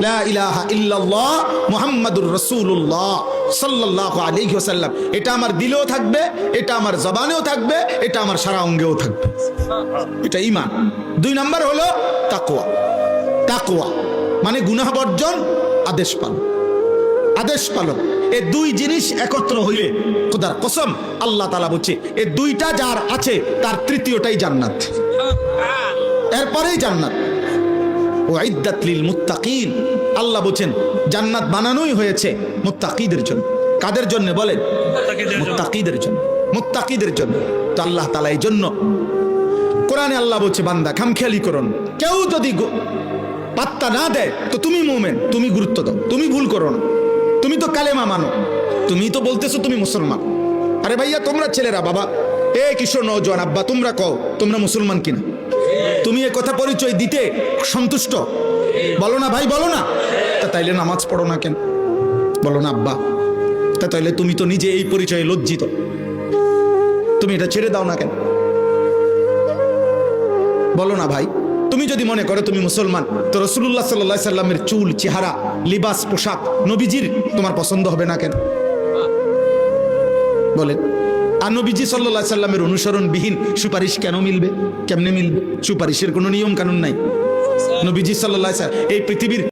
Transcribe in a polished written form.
লা ইলাহা ইল্লাল্লাহ মুহাম্মাদুর রাসূলুল্লাহ সাল্লাল্লাহু আলাইহি ওয়াসাল্লাম। এটা আমার দিলেও থাকবে, এটা আমার জবানেও থাকবে, এটা আমার সারা অঙ্গেও থাকবে। এটা ঈমান। 2 নাম্বার হলো তাকওয়া। তাকওয়া মানে গুনাহ বর্জন, আদেশ পালন। আদেশ পালন, এই 2 জিনিস একত্র হইলে খোদার কসম আল্লাহ তাআলা বলছে এই 2টা যার আছে তার তৃতীয়টাই জান্নাত, এরপরেই জান্নাত। ওয়াইদ্দাত লিল মুত্তাকিন, আল্লাহ বলেন জান্নাত বানানোই হয়েছে মুত্তাকিদের জন্য। কাদের জন্য বলেন? মুত্তাকিদের জন্য। মুত্তাকিদের জন্য। তো আল্লাহ তাআলা এই জন্য কোরআনে আল্লাহ বলছে বান্দা খামখেয়ালি করুন, কেউ যদি পাত্তা না দেয় তো তুমি মুমিন, তুমি গুরুত্ব দাও, তুমি ভুল করো না। তুমি তো কালেমা মানো, তুমি তো বলতেছো তুমি মুসলমান। আরে ভাইয়া তোমরা ছেলেরা, বাবা এ কিশোর নওজোয়ান আব্বা, তোমরা কও তোমরা মুসলমান কিনা? তুমি এ কথা পরিচয় দিতে সন্তুষ্ট? বলো না ভাই, বলো না। তা তাইলে নামাজ পড়ো না কেন? বলো না আব্বা। তা তাইলে তুমি তো নিজে এই পরিচয়ে লজ্জিত, তুমি এটা ছেড়ে দাও না কেন? বলো না ভাই। তুমি যদি মনে করো তুমি মুসলমান, তো রাসূলুল্লাহ সাল্লাল্লাহু আলাইহি সাল্লামের চুল, চেহারা, লিবাস, পোশাক নবীজির তোমার পছন্দ হবে না কেন? বলেন। আর নবীজি সাল্লাল্লাহু আলাইহি সাল্লামের অনুসরণবিহীন সুপারিশ কেন মিলবে? কেমনে মিলবে? সুপারিশের কোনো নিয়ম কানুন নাই। নবীজি সাল্লাল্লাহু আলাইহি সাল্লাম এই পৃথিবীর